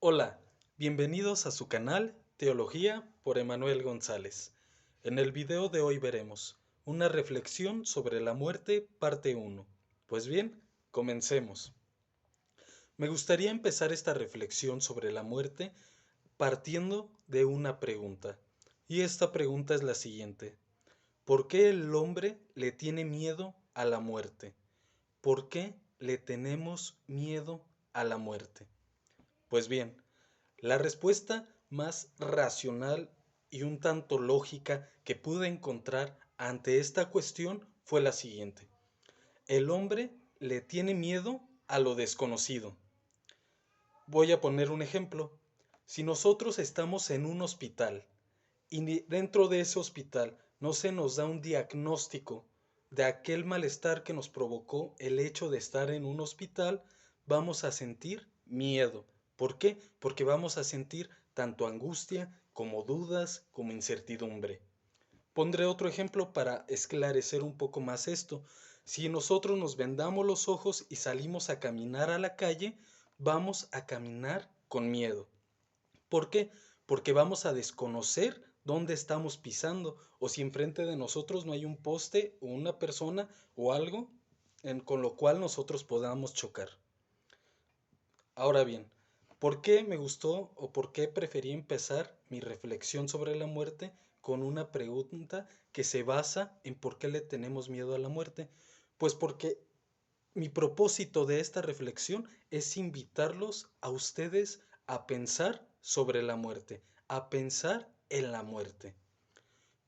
Hola, bienvenidos a su canal Teología por Emanuel González. En el video de hoy veremos una reflexión sobre la muerte parte 1. Pues bien, comencemos. Me gustaría empezar esta reflexión sobre la muerte partiendo de una pregunta. Y esta pregunta es la siguiente. ¿Por qué el hombre le tiene miedo a la muerte? ¿Por qué le tenemos miedo a la muerte? Pues bien, la respuesta más racional y un tanto lógica que pude encontrar ante esta cuestión fue la siguiente. El hombre le tiene miedo a lo desconocido. Voy a poner un ejemplo. Si nosotros estamos en un hospital y dentro de ese hospital no se nos da un diagnóstico de aquel malestar que nos provocó el hecho de estar en un hospital, vamos a sentir miedo. ¿Por qué? Porque vamos a sentir tanto angustia como dudas, como incertidumbre. Pondré otro ejemplo para esclarecer un poco más esto. Si nosotros nos vendamos los ojos y salimos a caminar a la calle, vamos a caminar con miedo. ¿Por qué? Porque vamos a desconocer dónde estamos pisando o si enfrente de nosotros no hay un poste o una persona o algo con lo cual nosotros podamos chocar. Ahora bien, ¿por qué me gustó o por qué preferí empezar mi reflexión sobre la muerte con una pregunta que se basa en por qué le tenemos miedo a la muerte? Pues porque mi propósito de esta reflexión es invitarlos a ustedes a pensar sobre la muerte, a pensar en la muerte.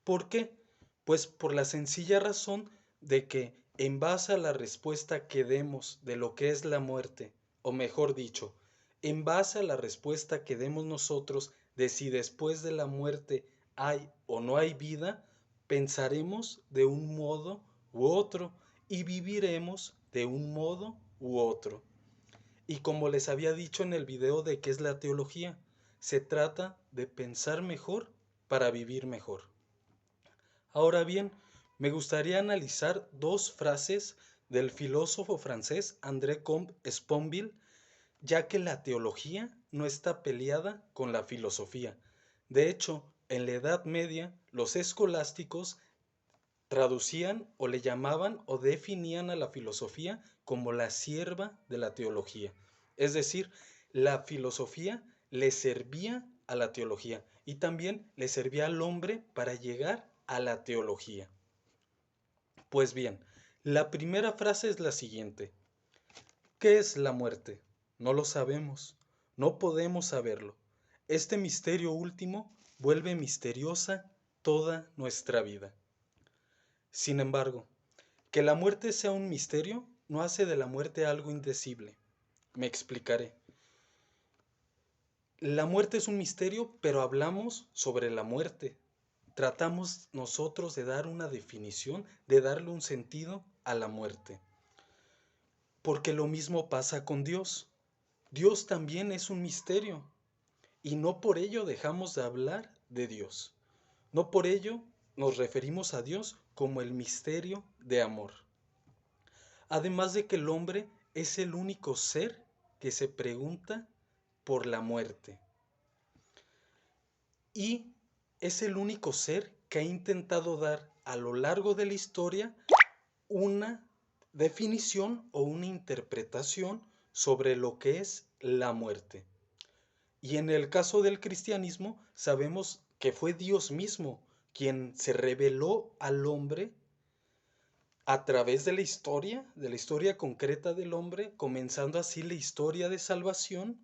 ¿Por qué? Pues por la sencilla razón de que en base a la respuesta que demos de lo que es la muerte, o mejor dicho, en base a la respuesta que demos nosotros de si después de la muerte hay o no hay vida, pensaremos de un modo u otro y viviremos de un modo u otro. Y como les había dicho en el video de qué es la teología, se trata de pensar mejor para vivir mejor. Ahora bien, me gustaría analizar dos frases del filósofo francés André Comte Sponville, ya que la teología no está peleada con la filosofía. De hecho, en la Edad Media, los escolásticos traducían o le llamaban o definían a la filosofía como la sierva de la teología. Es decir, la filosofía le servía a la teología y también le servía al hombre para llegar a la teología. Pues bien, la primera frase es la siguiente. ¿Qué es la muerte? No lo sabemos, no podemos saberlo. Este misterio último vuelve misteriosa toda nuestra vida. Sin embargo, que la muerte sea un misterio no hace de la muerte algo indecible. Me explicaré. La muerte es un misterio, pero hablamos sobre la muerte. Tratamos nosotros de dar una definición, de darle un sentido a la muerte. Porque lo mismo pasa con Dios. Dios también es un misterio y no por ello dejamos de hablar de Dios. No por ello nos referimos a Dios como el misterio de amor. Además de que el hombre es el único ser que se pregunta por la muerte. Y es el único ser que ha intentado dar a lo largo de la historia una definición o una interpretación sobre lo que es la muerte. Y en el caso del cristianismo sabemos que fue Dios mismo quien se reveló al hombre a través de la historia concreta del hombre, comenzando así la historia de salvación,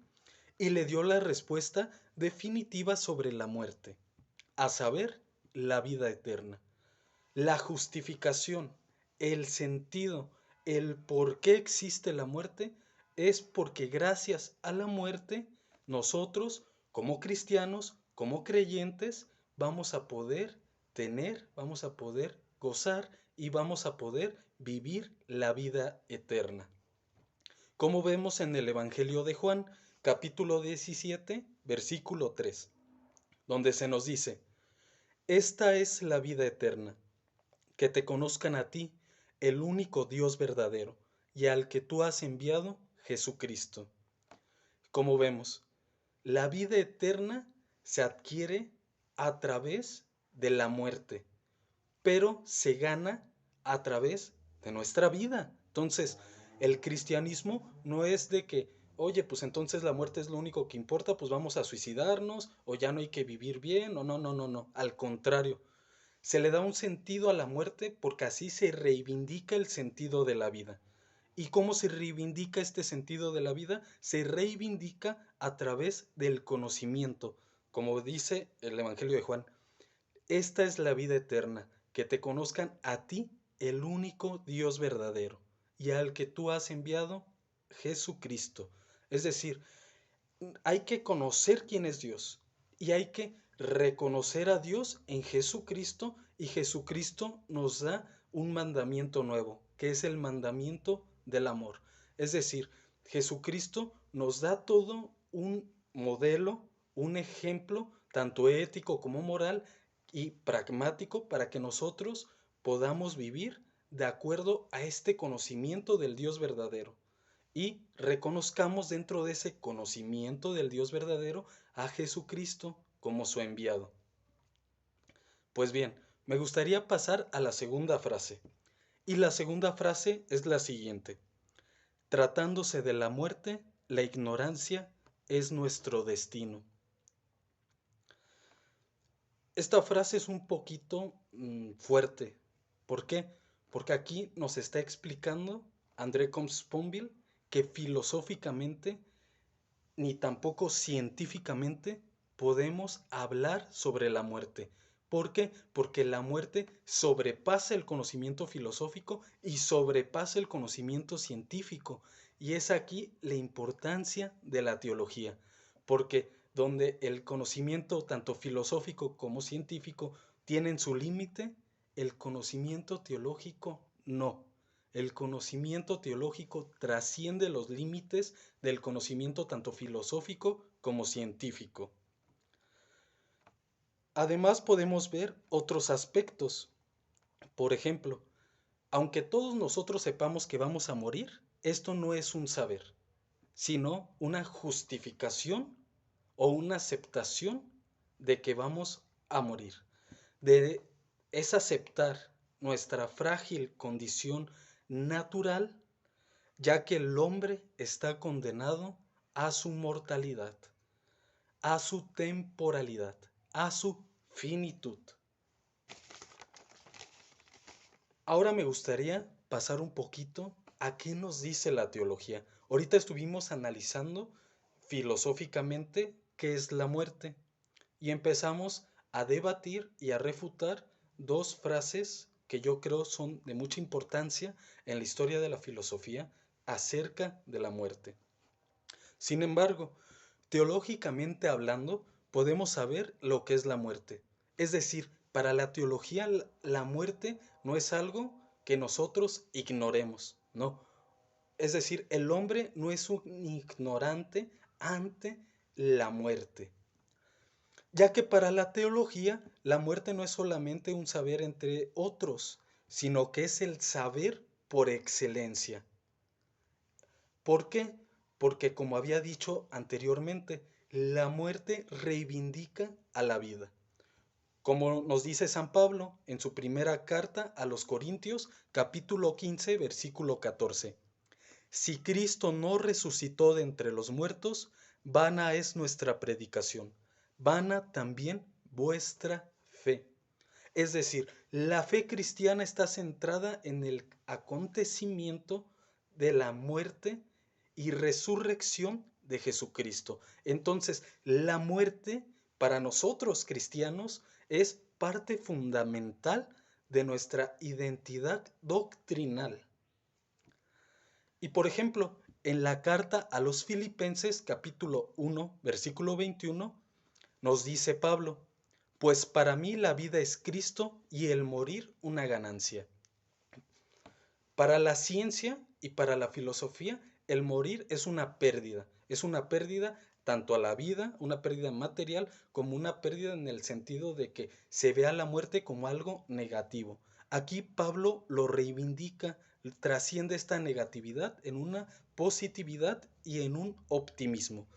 y le dio la respuesta definitiva sobre la muerte, a saber, la vida eterna. La justificación, el sentido, el por qué existe la muerte, es porque gracias a la muerte, nosotros, como cristianos, como creyentes, vamos a poder vamos a poder gozar y vamos a poder vivir la vida eterna. Como vemos en el Evangelio de Juan, capítulo 17, versículo 3, donde se nos dice, esta es la vida eterna, que te conozcan a ti, el único Dios verdadero, y al que tú has enviado, Jesucristo. Como vemos, La vida eterna se adquiere a través de la muerte, pero se gana a través de nuestra vida. Entonces, el cristianismo no es de que, oye, pues entonces la muerte es lo único que importa, pues vamos a suicidarnos, o ya no hay que vivir bien, o no, no, no, no. Al contrario, se le da un sentido a la muerte porque así se reivindica el sentido de la vida. ¿Y cómo se reivindica este sentido de la vida? Se reivindica a través del conocimiento. Como dice el Evangelio de Juan, esta es la vida eterna, que te conozcan a ti, el único Dios verdadero, y al que tú has enviado, Jesucristo. Es decir, hay que conocer quién es Dios y hay que reconocer a Dios en Jesucristo, y Jesucristo nos da un mandamiento nuevo, que es el mandamiento del amor. Es decir, Jesucristo nos da todo un modelo, un ejemplo, tanto ético como moral y pragmático, para que nosotros podamos vivir de acuerdo a este conocimiento del Dios verdadero y reconozcamos dentro de ese conocimiento del Dios verdadero a Jesucristo como su enviado. Pues bien, me gustaría pasar a la segunda frase. Y la segunda frase es la siguiente: tratándose de la muerte, la ignorancia es nuestro destino. Esta frase es un poquito fuerte. ¿Por qué? Porque aquí nos está explicando André Comte-Sponville que filosóficamente ni tampoco científicamente podemos hablar sobre la muerte. ¿Por qué? Porque la muerte sobrepasa el conocimiento filosófico y sobrepasa el conocimiento científico. Y es aquí la importancia de la teología, porque donde el conocimiento tanto filosófico como científico tienen su límite, el conocimiento teológico no. El conocimiento teológico trasciende los límites del conocimiento tanto filosófico como científico. Además podemos ver otros aspectos. Por ejemplo, aunque todos nosotros sepamos que vamos a morir, esto no es un saber, sino una justificación o una aceptación de que vamos a morir. Es aceptar nuestra frágil condición natural, ya que el hombre está condenado a su mortalidad, a su temporalidad, a su finitud. Ahora me gustaría pasar un poquito a qué nos dice la teología. Ahorita estuvimos analizando filosóficamente qué es la muerte y empezamos a debatir y a refutar dos frases que yo creo son de mucha importancia en la historia de la filosofía acerca de la muerte. Sin embargo, teológicamente hablando, podemos saber lo que es la muerte. Es decir, para la teología la muerte no es algo que nosotros ignoremos, no. Es decir, el hombre no es un ignorante ante la muerte, ya que para la teología la muerte no es solamente un saber entre otros, sino que es el saber por excelencia. ¿Por qué? Porque, como había dicho anteriormente, la muerte reivindica a la vida. Como nos dice San Pablo en su primera carta a los Corintios, capítulo 15, versículo 14. Si Cristo no resucitó de entre los muertos, vana es nuestra predicación, vana también vuestra fe. Es decir, la fe cristiana está centrada en el acontecimiento de la muerte y resurrección de Jesucristo. Entonces, la muerte para nosotros cristianos es parte fundamental de nuestra identidad doctrinal. Y por ejemplo, en la carta a los Filipenses capítulo 1, versículo 21, nos dice Pablo: pues para mí la vida es Cristo y el morir una ganancia. Para la ciencia y para la filosofía, el morir es una pérdida tanto a la vida, una pérdida material, como una pérdida en el sentido de que se vea la muerte como algo negativo. Aquí Pablo lo reivindica, trasciende esta negatividad en una positividad y en un optimismo.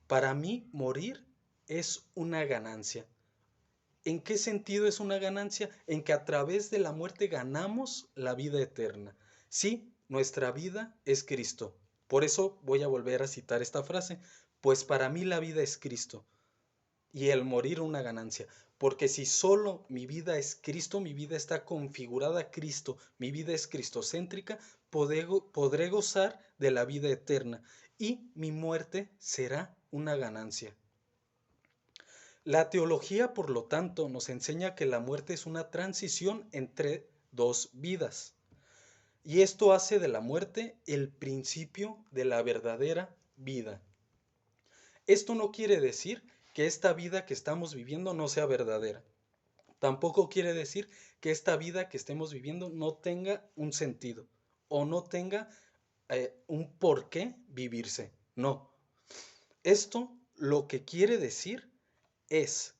Para mí, morir es una ganancia. ¿En qué sentido es una ganancia? En que a través de la muerte ganamos la vida eterna. Sí, nuestra vida es Cristo. Por eso voy a volver a citar esta frase, pues para mí la vida es Cristo y el morir una ganancia. Porque si solo mi vida es Cristo, mi vida está configurada a Cristo, mi vida es cristocéntrica, podré gozar de la vida eterna y mi muerte será una ganancia. La teología, por lo tanto, nos enseña que la muerte es una transición entre dos vidas. Y esto hace de la muerte el principio de la verdadera vida. Esto no quiere decir que esta vida que estamos viviendo no sea verdadera. Tampoco quiere decir que esta vida que estemos viviendo no tenga un sentido o no tenga un por qué vivirse. No. Esto lo que quiere decir es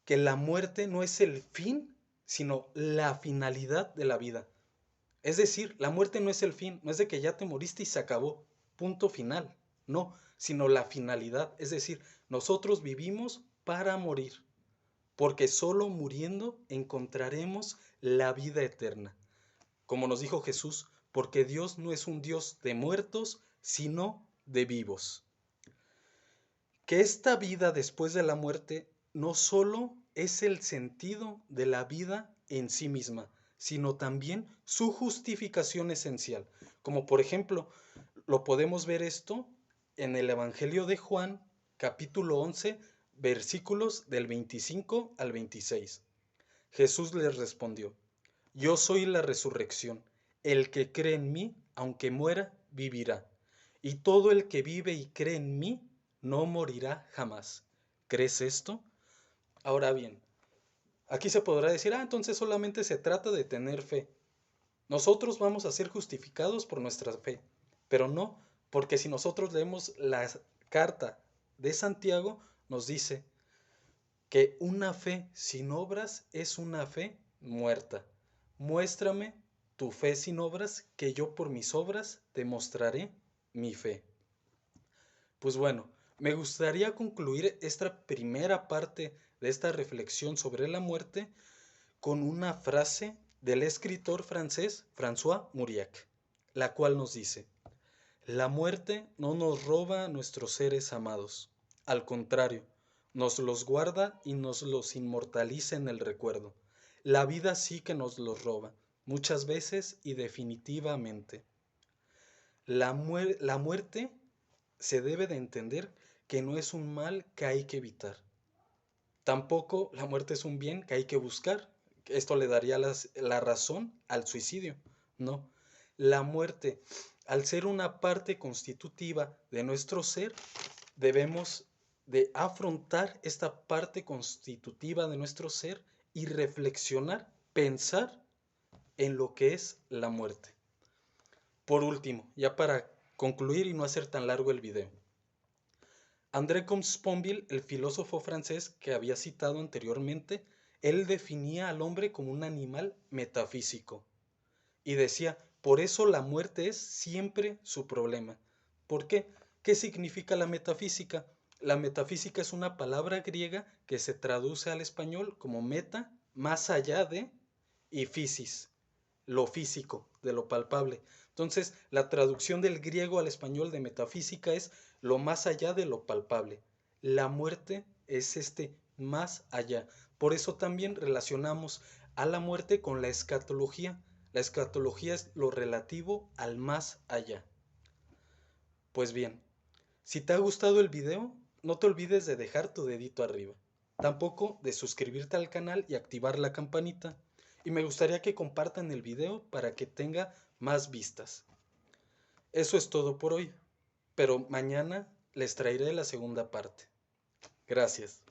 que la muerte no es el fin, sino la finalidad de la vida. Es decir, la muerte no es el fin, no es de que ya te moriste y se acabó, punto final. No, sino la finalidad. Es decir, nosotros vivimos para morir, porque solo muriendo encontraremos la vida eterna. Como nos dijo Jesús, porque Dios no es un Dios de muertos, sino de vivos. Que esta vida después de la muerte no solo es el sentido de la vida en sí misma, sino también su justificación esencial. Como por ejemplo, lo podemos ver esto en el Evangelio de Juan, capítulo 11, versículos del 25 al 26. Jesús les respondió: Yo soy la resurrección. El que cree en mí, aunque muera, vivirá. Y todo el que vive y cree en mí, no morirá jamás. ¿Crees esto? Ahora bien, aquí se podrá decir, entonces solamente se trata de tener fe. Nosotros vamos a ser justificados por nuestra fe, pero no, porque si nosotros leemos la carta de Santiago, nos dice que una fe sin obras es una fe muerta. Muéstrame tu fe sin obras, que yo por mis obras te mostraré mi fe. Pues bueno, me gustaría concluir esta primera parte de esta reflexión sobre la muerte con una frase del escritor francés François Mauriac, la cual nos dice: La muerte no nos roba a nuestros seres amados, al contrario, nos los guarda y nos los inmortaliza en el recuerdo. La vida sí que nos los roba, muchas veces y definitivamente. La muerte se debe de entender que no es un mal que hay que evitar. Tampoco la muerte es un bien que hay que buscar. Esto le daría la razón al suicidio. No, la muerte, al ser una parte constitutiva de nuestro ser, debemos de afrontar esta parte constitutiva de nuestro ser y reflexionar, pensar en lo que es la muerte. Por último, ya para concluir y no hacer tan largo el video, André Comte-Sponville, el filósofo francés que había citado anteriormente, él definía al hombre como un animal metafísico y decía, por eso la muerte es siempre su problema. ¿Por qué? ¿Qué significa la metafísica? La metafísica es una palabra griega que se traduce al español como meta, más allá de, y physis, lo físico, de lo palpable. Entonces, la traducción del griego al español de metafísica es lo más allá de lo palpable. La muerte es este más allá. Por eso también relacionamos a la muerte con la escatología. La escatología es lo relativo al más allá. Pues bien, si te ha gustado el video, no te olvides de dejar tu dedito arriba. Tampoco de suscribirte al canal y activar la campanita. Y me gustaría que compartan el video para que tenga más vistas. Eso es todo por hoy, pero mañana les traeré la segunda parte. Gracias.